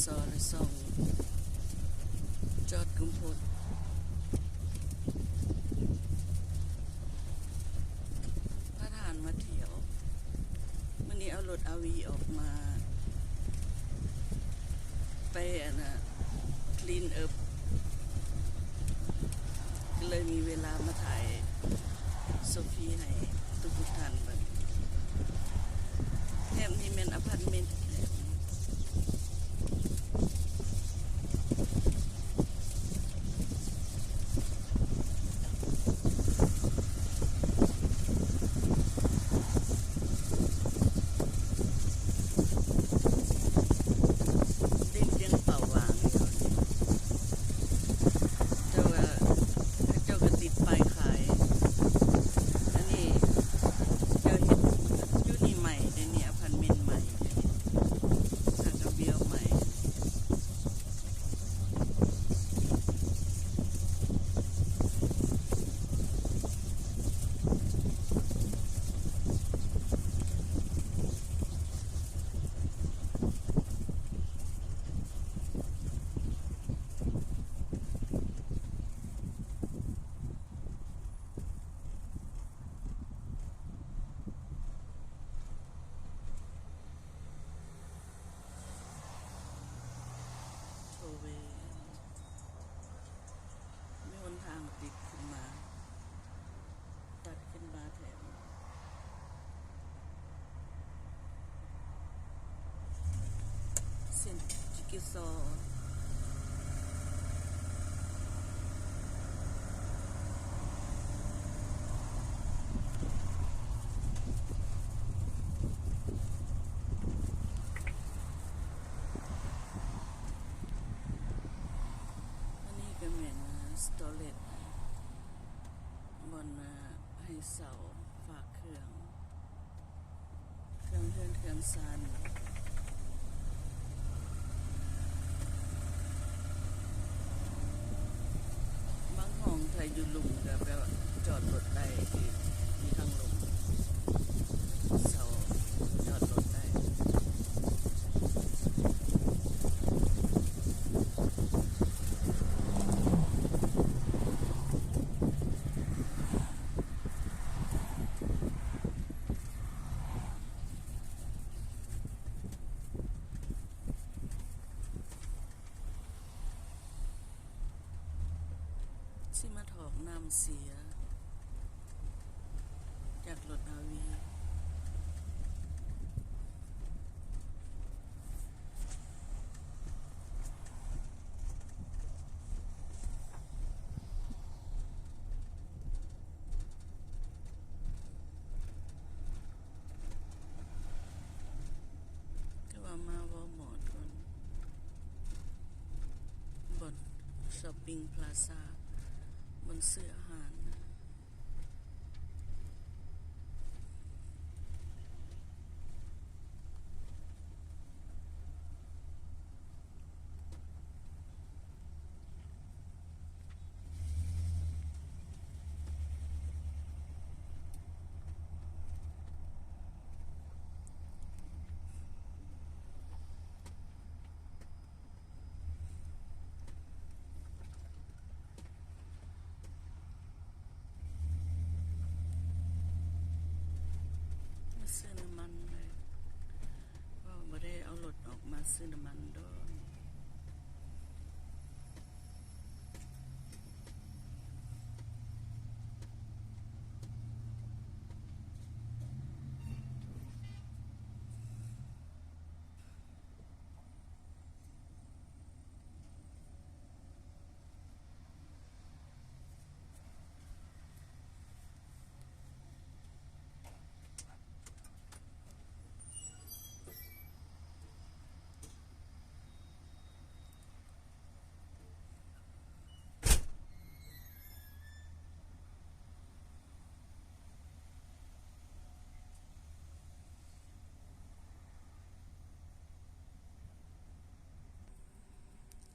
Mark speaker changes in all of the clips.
Speaker 1: ซอและส่องจอดกุมพลพระทหารมาเที่ยววันนี้เอารถอาวีออกมาไปคลีนเอิบก็เลยมีเวลามาถ่ายโซฟีให้ทุกท่านเบิ่งแถมนี่เป็นอพาร์ตเมนต์มีหนทางติดขึ้นมาตัดขึ้นมาแถมเส้นจิกิซอสตอเรจบนให้เสาฝากเครื่องเฮือนเครื่องซานบางห้องไทยอยู่ลุมก็แบบจอดรถได้ที่มีทางลงเสาจอดรถได้ที่มาถอกน้ำเสียจากรถอาวีก็ว่ามาวอลมาร์ทบนช้อปปิ้งพลาซ่าบนซื้ออาหารซื้อน้ำมันเลยก็ไม่ได้เอารถออกมาซื้อน้ำมันด้วย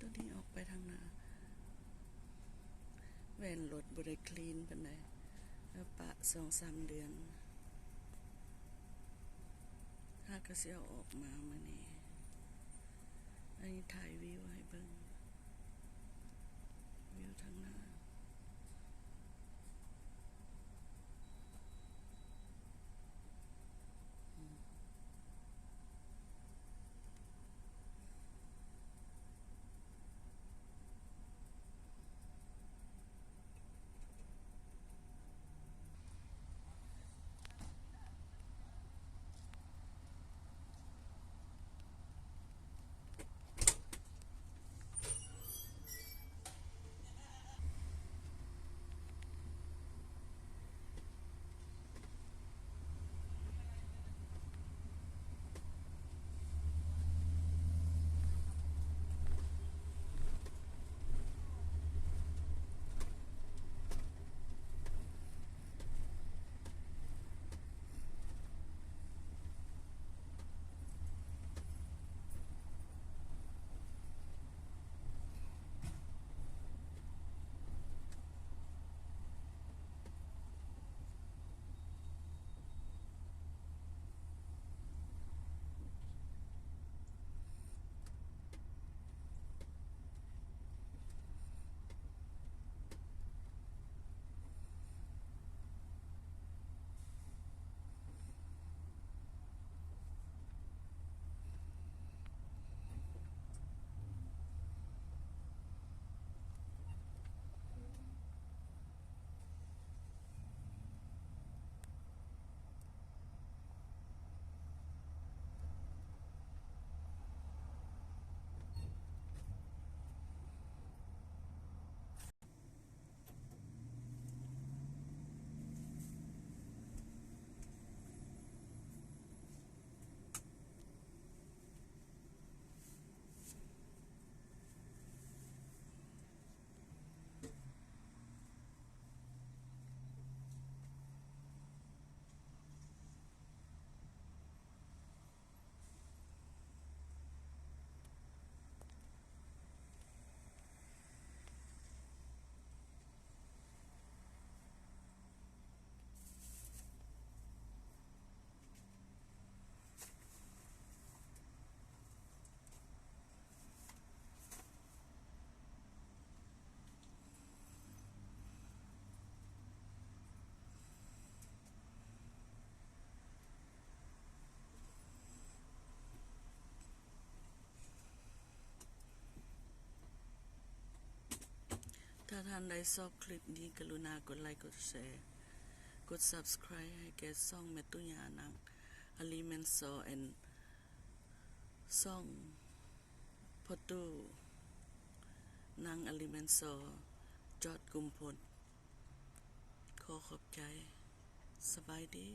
Speaker 1: ตัวนี้ออกไปทางหน้าแวนรถบริคลีนเป็นไงแล้วปะ2-3 เดือนถ้าก็เสียออกมาเมื่อนี้อันนี้ ถ่ายวิวให้เบิ่งวิวทางหน้าถ้าท่านได้ชอบคลิปนี้กรุณากดไลค์กดแชร์กด Subscribe ให้แก่ช่องแม่ตุยานางอลิเมนโซแอนช่องพอตูนางอลิเมนโซจอดกุมพลขอขอบใจสบายดี